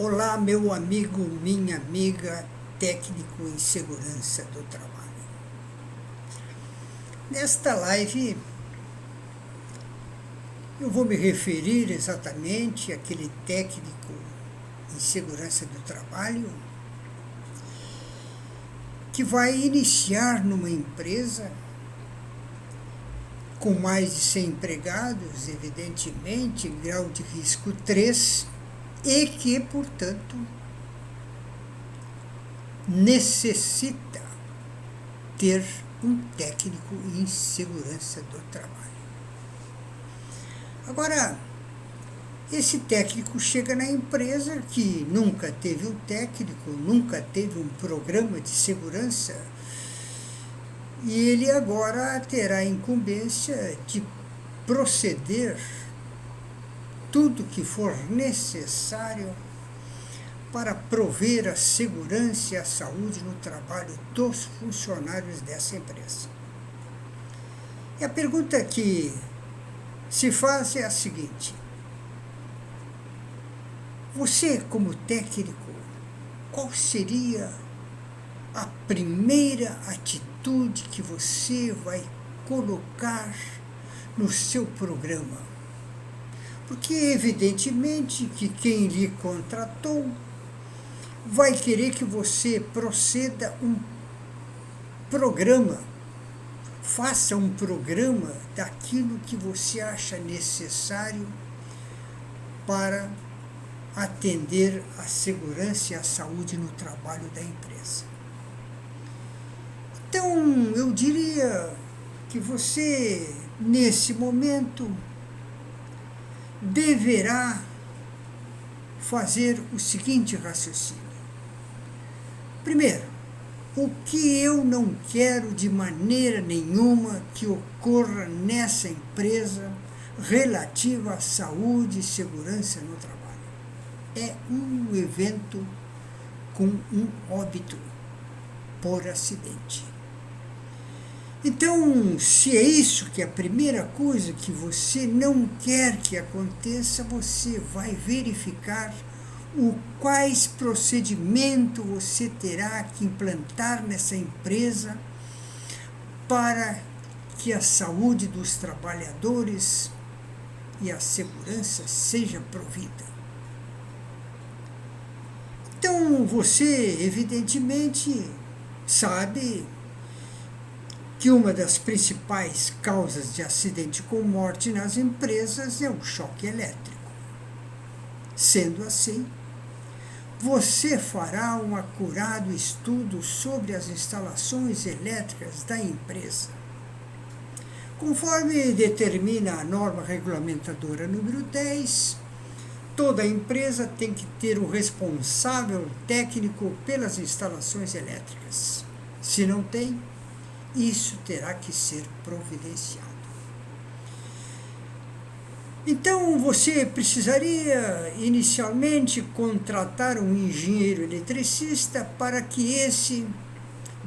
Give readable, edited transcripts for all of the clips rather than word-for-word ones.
Olá, meu amigo, minha amiga, técnico em segurança do trabalho. Nesta live, eu vou me referir exatamente àquele técnico em segurança do trabalho que vai iniciar numa empresa com mais de 100 empregados, evidentemente, grau de risco 3, e que, portanto, necessita ter um técnico em segurança do trabalho. Agora, esse técnico chega na empresa que nunca teve um técnico, nunca teve um programa de segurança, e ele agora terá a incumbência de proceder tudo que for necessário para prover a segurança e a saúde no trabalho dos funcionários dessa empresa. E a pergunta que se faz é a seguinte: você, como técnico, qual seria a primeira atitude que você vai colocar no seu programa? Porque, evidentemente, que quem lhe contratou vai querer que você proceda um programa, faça um programa daquilo que você acha necessário para atender a segurança e a saúde no trabalho da empresa. Então, eu diria que você, nesse momento, deverá fazer o seguinte raciocínio. Primeiro, o que eu não quero de maneira nenhuma que ocorra nessa empresa relativa à saúde e segurança no trabalho? É um evento com um óbito por acidente. Então, se é isso que é a primeira coisa que você não quer que aconteça, você vai verificar quais procedimentos você terá que implantar nessa empresa para que a saúde dos trabalhadores e a segurança seja provida. Então, você, evidentemente, sabe que uma das principais causas de acidente com morte nas empresas é o choque elétrico. Sendo assim, você fará um acurado estudo sobre as instalações elétricas da empresa. Conforme determina a norma regulamentadora número 10, toda empresa tem que ter um responsável técnico pelas instalações elétricas. Se não tem, isso terá que ser providenciado. Então, você precisaria inicialmente contratar um engenheiro eletricista para que esse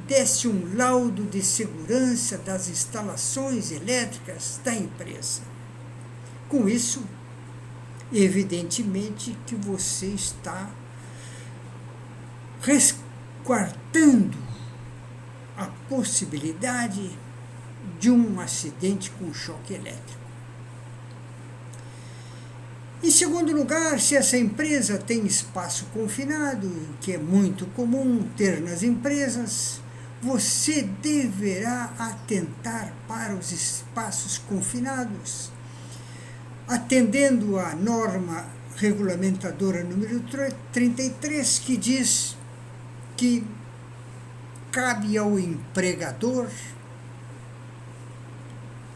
desse um laudo de segurança das instalações elétricas da empresa. Com isso, evidentemente que você está resguardando a possibilidade de um acidente com choque elétrico. Em segundo lugar, se essa empresa tem espaço confinado, que é muito comum ter nas empresas, você deverá atentar para os espaços confinados, atendendo à norma regulamentadora número 33, que diz que cabe ao empregador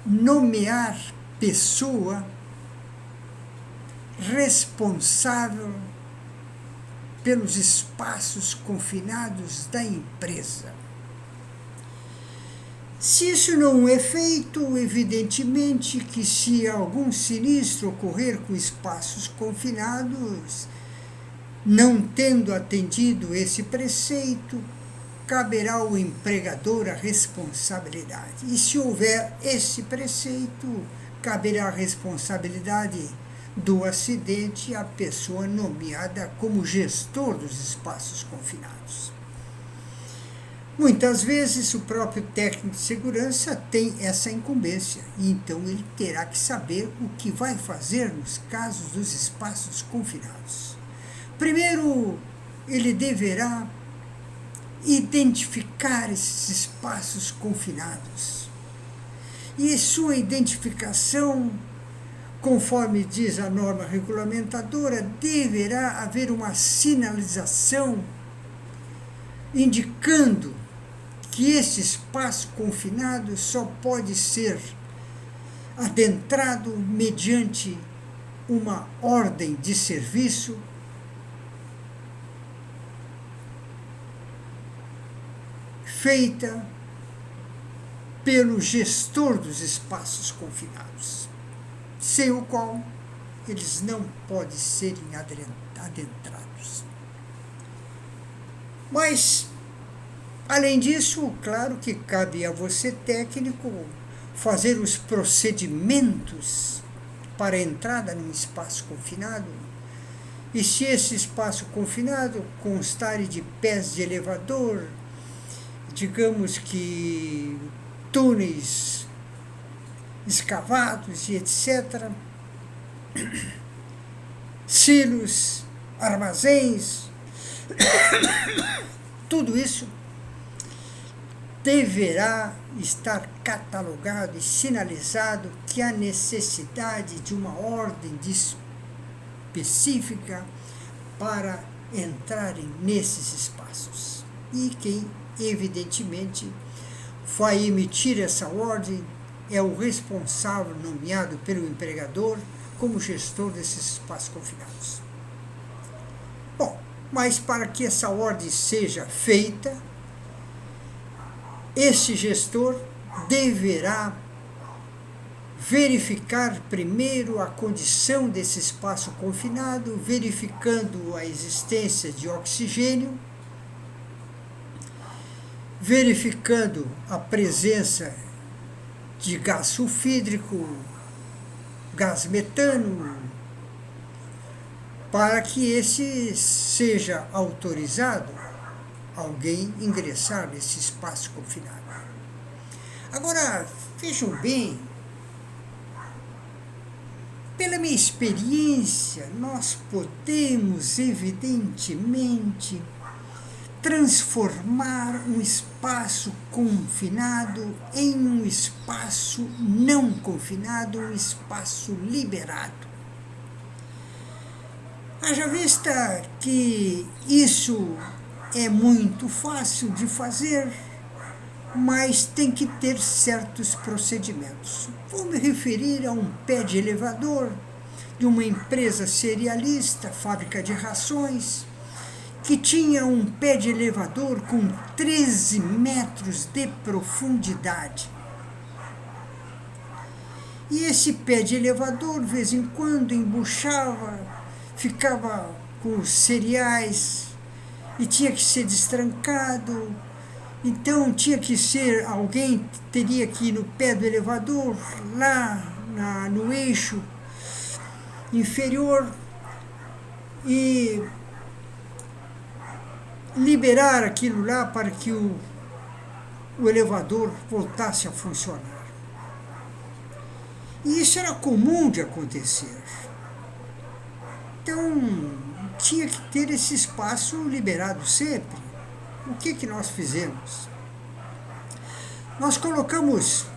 nomear pessoa responsável pelos espaços confinados da empresa. Se isso não é feito, evidentemente que se algum sinistro ocorrer com espaços confinados, não tendo atendido esse preceito, caberá ao empregador a responsabilidade. E se houver esse preceito, caberá a responsabilidade do acidente a pessoa nomeada como gestor dos espaços confinados. Muitas vezes o próprio técnico de segurança tem essa incumbência, e então ele terá que saber o que vai fazer nos casos dos espaços confinados. Primeiro, ele deverá identificar esses espaços confinados. E sua identificação, conforme diz a norma regulamentadora, deverá haver uma sinalização indicando que esse espaço confinado só pode ser adentrado mediante uma ordem de serviço feita pelo gestor dos espaços confinados, sem o qual eles não podem serem adentrados. Mas, além disso, claro que cabe a você, técnico, fazer os procedimentos para a entrada num espaço confinado. E se esse espaço confinado constar de pés de elevador, digamos que túneis escavados e etc., silos, armazéns, tudo isso deverá estar catalogado e sinalizado que há necessidade de uma ordem específica para entrarem nesses espaços. E quem, evidentemente, vai emitir essa ordem é o responsável nomeado pelo empregador como gestor desses espaços confinados. Bom, mas para que essa ordem seja feita, esse gestor deverá verificar primeiro a condição desse espaço confinado, verificando a existência de oxigênio, verificando a presença de gás sulfídrico, gás metano, para que esse seja autorizado alguém ingressar nesse espaço confinado. Agora, vejam bem, pela minha experiência, nós podemos, evidentemente, transformar um espaço confinado em um espaço não confinado, um espaço liberado. Haja vista que isso é muito fácil de fazer, mas tem que ter certos procedimentos. Vou me referir a um pé de elevador de uma empresa cerealista, fábrica de rações, que tinha um pé de elevador com 13 metros de profundidade. E esse pé de elevador, de vez em quando, embuchava, ficava com os cereais e tinha que ser destrancado. Então tinha que ser, alguém teria que ir no pé do elevador, lá no eixo inferior, e liberar aquilo lá para que o elevador voltasse a funcionar. E isso era comum de acontecer. Então, tinha que ter esse espaço liberado sempre. O que nós fizemos? Nós colocamos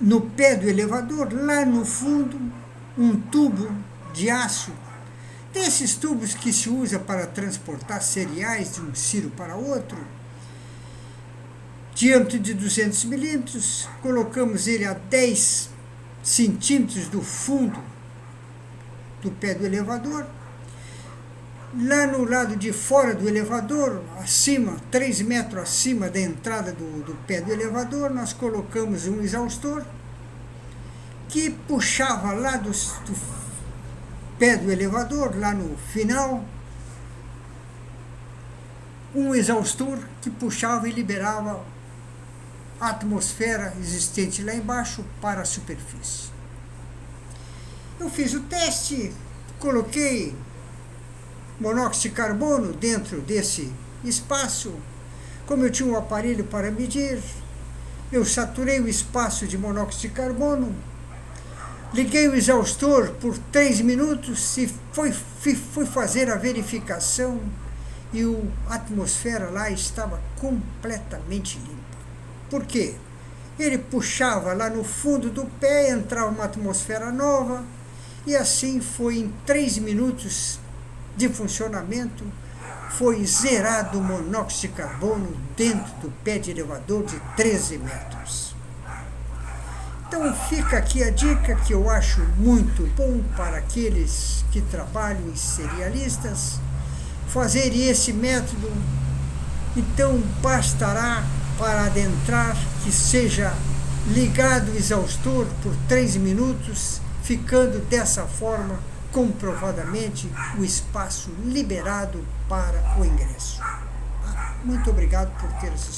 no pé do elevador, lá no fundo, um tubo de aço, desses tubos que se usa para transportar cereais de um silo para outro, diâmetro de 200 milímetros, colocamos ele a 10 centímetros do fundo do pé do elevador. Lá no lado de fora do elevador, acima, 3 metros acima da entrada do pé do elevador, nós colocamos um exaustor que puxava lá do pé do elevador, lá no final, um exaustor que puxava e liberava a atmosfera existente lá embaixo para a superfície. Eu fiz o teste, coloquei monóxido de carbono dentro desse espaço. Como eu tinha um aparelho para medir, eu saturei o espaço de monóxido de carbono, liguei o exaustor por 3 minutos e fui fazer a verificação, e a atmosfera lá estava completamente limpa. Por quê? Ele puxava lá no fundo do pé, entrava uma atmosfera nova, e assim foi em 3 minutos de funcionamento, foi zerado o monóxido de carbono dentro do pé de elevador de 13 metros. Então fica aqui a dica que eu acho muito bom para aqueles que trabalham em serialistas, fazerem esse método. Então bastará para adentrar que seja ligado o exaustor por 3 minutos, ficando dessa forma comprovadamente o espaço liberado para o ingresso. Muito obrigado por ter assistido.